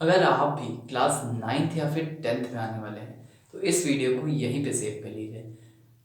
अगर आप भी क्लास 9th या फिर 10th में आने वाले हैं तो इस वीडियो को यहीं पे सेव कर लीजिए,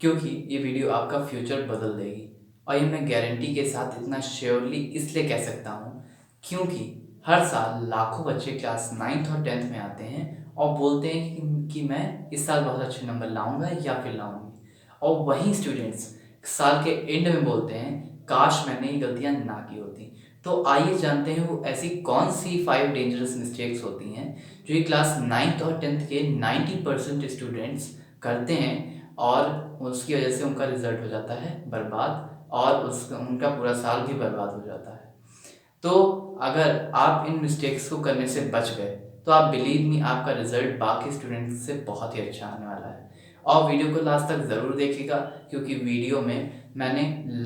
क्योंकि ये वीडियो आपका फ्यूचर बदल देगी। और ये मैं गारंटी के साथ इतना श्योरली इसलिए कह सकता हूँ क्योंकि हर साल लाखों बच्चे क्लास 9th और 10th में आते हैं और बोलते हैं कि मैं इस साल बहुत अच्छे नंबर लाऊंगा या फिर लाऊंगी, और वही स्टूडेंट्स साल के एंड में बोलते हैं काश मैंने ये गलतियाँ ना की होती। तो आइए जानते हैं वो ऐसी कौन सी 5 डेंजरस मिस्टेक्स होती हैं जो ये क्लास 9th और 10th के 90% स्टूडेंट्स करते हैं, और उसकी वजह से उनका रिजल्ट हो जाता है बर्बाद और उनका पूरा साल भी बर्बाद हो जाता है। तो अगर आप इन मिस्टेक्स को करने से बच गए तो आप बिलीव मी आपका रिजल्ट बाकी स्टूडेंट्स से बहुत ही अच्छा आने वाला है। और वीडियो को लास्ट तक ज़रूर देखिएगा, क्योंकि वीडियो में मैंने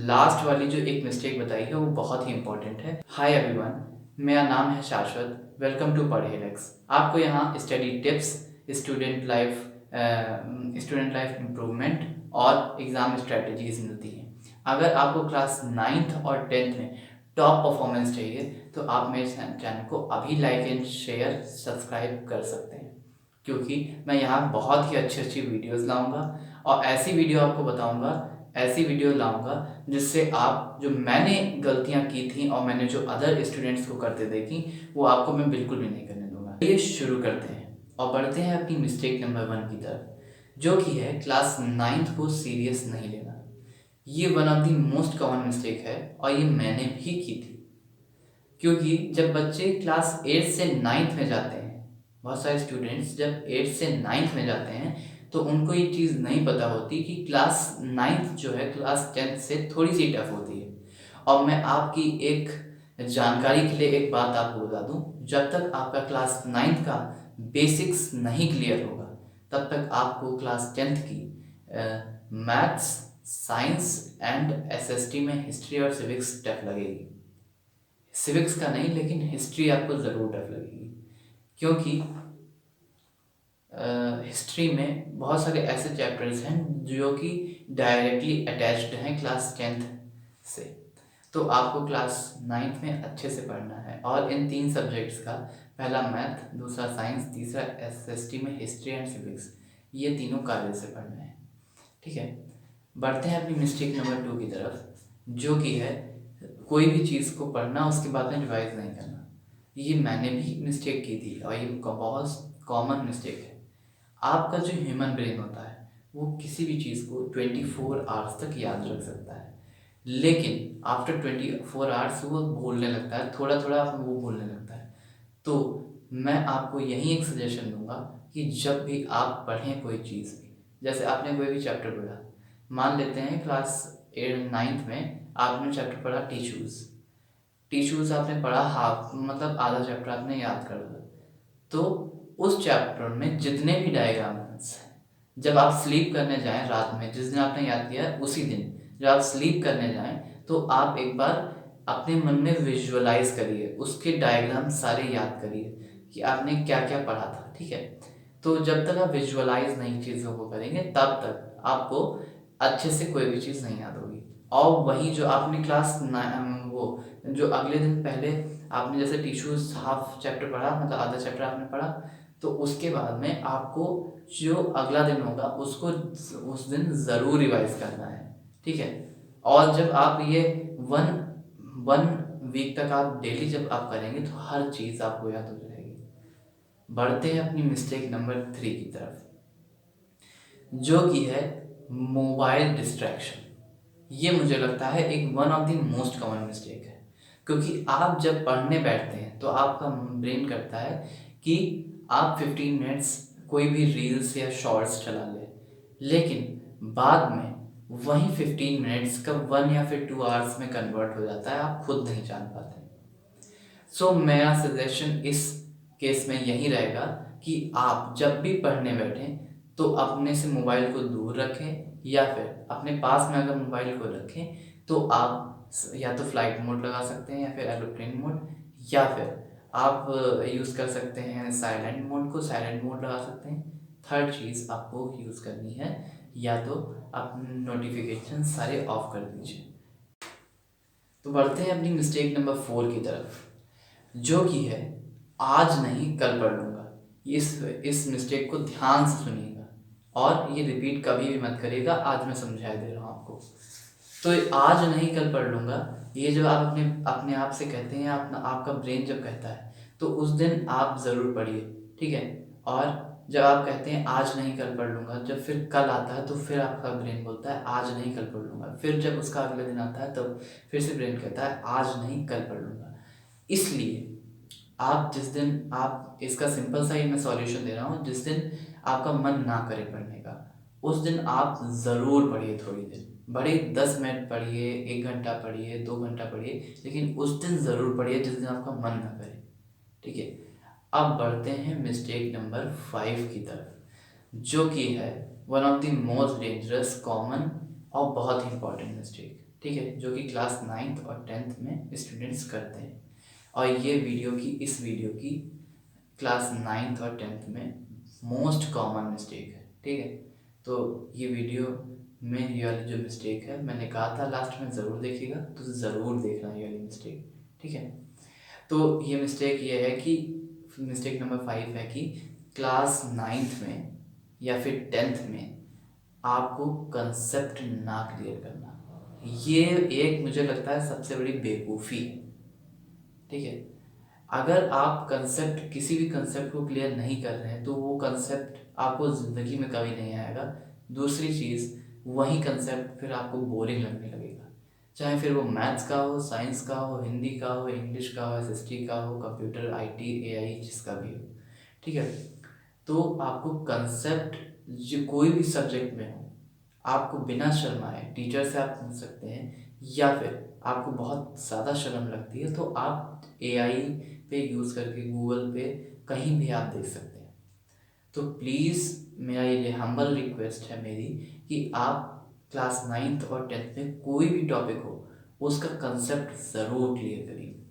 लास्ट वाली जो एक मिस्टेक बताई है वो बहुत ही इंपॉर्टेंट है। हाय एवरीवन, मेरा नाम है शाश्वत। Welcome to Padhelex. आपको यहाँ study tips, student life student life improvement और एग्ज़ाम स्ट्रेटजीज मिलती हैं। अगर आपको क्लास 9th और 10th में टॉप परफॉर्मेंस चाहिए तो आप मेरे चैनल को अभी लाइक एंड शेयर सब्सक्राइब कर सकते हैं, क्योंकि मैं यहाँ बहुत ही अच्छी अच्छी वीडियोस लाऊंगा और ऐसी वीडियो आपको बताऊंगा, ऐसी वीडियो लाऊंगा जिससे आप जो मैंने गलतियाँ की थी और मैंने जो अदर स्टूडेंट्स को करते देखी वो आपको मैं बिल्कुल भी नहीं करने दूंगा। ये शुरू करते हैं और बढ़ते हैं अपनी मिस्टेक नंबर 1 की तरफ, जो कि है क्लास 9th को सीरियस नहीं लेना। ये one of the most common mistake है और ये मैंने भी की थी, क्योंकि जब बच्चे क्लास 8 से 9th में जाते हैं, बहुत सारे स्टूडेंट्स जब 8 से 9th में जाते हैं तो उनको ये चीज़ नहीं पता होती कि क्लास 9th जो है क्लास 10th से थोड़ी सी टफ होती है। और मैं आपकी एक जानकारी के लिए एक बात आपको बता दूं, जब तक आपका क्लास 9th का बेसिक्स नहीं क्लियर होगा तब तक आपको क्लास 10th की मैथ्स, साइंस एंड एसएसटी में हिस्ट्री और सिविक्स टफ लगेगी। सिविक्स का नहीं, लेकिन हिस्ट्री आपको ज़रूर टफ लगेगी, क्योंकि हिस्ट्री में बहुत सारे ऐसे चैप्टर्स हैं जो कि डायरेक्टली अटैच्ड हैं क्लास 10th से। तो आपको क्लास 9th में अच्छे से पढ़ना है और इन 3 सब्जेक्ट्स का, पहला मैथ, दूसरा साइंस, तीसरा एसएसटी में हिस्ट्री एंड सिविक्स, ये तीनों कार्य से पढ़ना है। ठीक है, बढ़ते हैं अपनी मिस्टेक नंबर 2 की तरफ, जो कि है कोई भी चीज़ को पढ़ना उसके बाद में रिवाइज नहीं करना। ये मैंने भी मिस्टेक की थी और ये बहुत कॉमन मिस्टेक है। आपका जो ह्यूमन ब्रेन होता है वो किसी भी चीज़ को 24 आवर्स तक याद रख सकता है, लेकिन आफ्टर 24 आवर्स वो भूलने लगता है, थोड़ा थोड़ा वो भूलने लगता है। तो मैं आपको यही एक सजेशन दूंगा कि जब भी आप पढ़ें कोई चीज़ भी, जैसे आपने कोई भी चैप्टर पढ़ा, मान लेते हैं क्लास 9th में आपने चैप्टर पढ़ा टिश्यूज़। टिश्यूज़ आपने पढ़ा हाफ, मतलब आधा चैप्टर आपने याद कर लिया। तो उस चैप्टर में जितने भी डायग्राम्स हैं, जब आप स्लीप करने जाएं रात में, जिस दिन आपने याद किया है उसी दिन जब आप स्लीप करने जाएं तो आप एक बार अपने मन में विजुअलाइज करिए, उसके डायग्राम सारे याद करिए कि आपने क्या क्या पढ़ा था। ठीक है, तो जब तक आप विजुअलाइज नई चीज़ों को करेंगे तब तक आपको अच्छे से कोई भी चीज़ नहीं याद होगी। और वही जो आपने वो जो अगले दिन पहले आपने जैसे टिश्यूज हाफ चैप्टर पढ़ा, मतलब आधा चैप्टर आपने पढ़ा, तो उसके बाद में आपको जो अगला दिन होगा उसको उस दिन ज़रूर रिवाइज करना है। ठीक है, और जब आप ये वन वन वीक तक आप डेली जब आप करेंगे तो हर चीज़ आपको याद हो जाएगी। बढ़ते हैं अपनी मिस्टेक नंबर 3 की तरफ, जो कि है मोबाइल डिस्ट्रैक्शन। ये मुझे लगता है एक one of the most common mistake है, क्योंकि आप जब पढ़ने बैठते हैं तो आपका ब्रेन करता है कि आप 15 मिनट्स कोई भी रील्स या शॉर्ट्स चला ले, लेकिन बाद में वही 15 मिनट्स का 1 या फिर 2 आवर्स में कन्वर्ट हो जाता है, आप खुद नहीं जान पाते। सो मेरा सजेशन इस केस में यही रहेगा कि आप जब भी पढ़ने बैठें तो अपने से मोबाइल को दूर रखें, या फिर अपने पास में अगर मोबाइल को रखें तो आप या तो फ्लाइट मोड लगा सकते हैं या फिर एरोप्लेन मोड, या फिर आप यूज़ कर सकते हैं साइलेंट मोड को, साइलेंट मोड लगा सकते हैं। थर्ड चीज़ आपको यूज़ करनी है, या तो आप नोटिफिकेशन सारे ऑफ कर दीजिए। तो बढ़ते हैं अपनी मिस्टेक नंबर 4 की तरफ, जो कि है आज नहीं कल पढ़ लूँगा। इस मिस्टेक को ध्यान से सुनिएगा और ये रिपीट कभी भी मत करिएगा। आज मैं समझा दे रहा हूँ आपको। तो आज नहीं कल पढ़ लूँगा, ये जब आप अपने अपने आप से कहते हैं, अपना आपका ब्रेन जब कहता है तो उस दिन आप ज़रूर पढ़िए, ठीक है। और जब आप कहते हैं आज नहीं कल पढ़ लूँगा, जब फिर कल आता है तो फिर आपका ब्रेन बोलता है आज नहीं कल पढ़ लूँगा। फिर जब उसका अगले दिन आता है तब फिर से ब्रेन कहता है आज नहीं कल पढ़ लूँगा। इसलिए आप जिस दिन आप इसका सिंपल सा ही मैं सॉल्यूशन दे रहा हूँ, जिस दिन आपका मन ना करे पढ़ने का उस दिन आप ज़रूर पढ़िए। थोड़ी देर बड़े 10 मिनट पढ़िए, 1 घंटा पढ़िए, 2 घंटा पढ़िए, लेकिन उस दिन ज़रूर पढ़िए जिस दिन आपका मन ना करे, ठीक है। अब बढ़ते हैं मिस्टेक नंबर 5 की तरफ, जो कि है one of the most dangerous, common और बहुत ही इंपॉर्टेंट मिस्टेक, ठीक है, जो कि क्लास 9th और 10th में स्टूडेंट्स करते हैं। और ये इस वीडियो की क्लास 9th और 10th में मोस्ट कॉमन मिस्टेक है, ठीक है। तो ये वीडियो में ये वाली जो मिस्टेक है, मैंने कहा था लास्ट में ज़रूर देखिएगा, तो ज़रूर देखना ये वाली मिस्टेक, ठीक है। तो ये मिस्टेक ये है कि मिस्टेक नंबर 5 है कि क्लास 9th में या फिर 10th में आपको कंसेप्ट ना क्लियर करना। ये एक मुझे लगता है सबसे बड़ी बेवकूफ़ी है, ठीक है। अगर आप किसी भी कंसेप्ट को क्लियर नहीं कर रहे हैं तो वो कंसेप्ट आपको ज़िंदगी में कभी नहीं आएगा। दूसरी चीज़, वही कंसेप्ट फिर आपको बोरिंग लगने लगेगा, चाहे फिर वो मैथ्स का हो, साइंस का हो, हिंदी का हो, इंग्लिश का हो, एसएसटी का हो, कंप्यूटर, आईटी, एआई, जिसका भी हो, ठीक है। तो आपको कंसेप्ट जो कोई भी सब्जेक्ट में हो, आपको बिना शर्माए टीचर से आप पूछ सकते हैं, या फिर आपको बहुत ज़्यादा शर्म लगती है तो आप एआई पे यूज़ करके गूगल पे कहीं भी आप देख सकते हैं। तो प्लीज़ मेरा ये हम्बल रिक्वेस्ट है मेरी कि आप क्लास 9th और 10th में कोई भी टॉपिक हो उसका कंसेप्ट ज़रूर क्लियर करिए।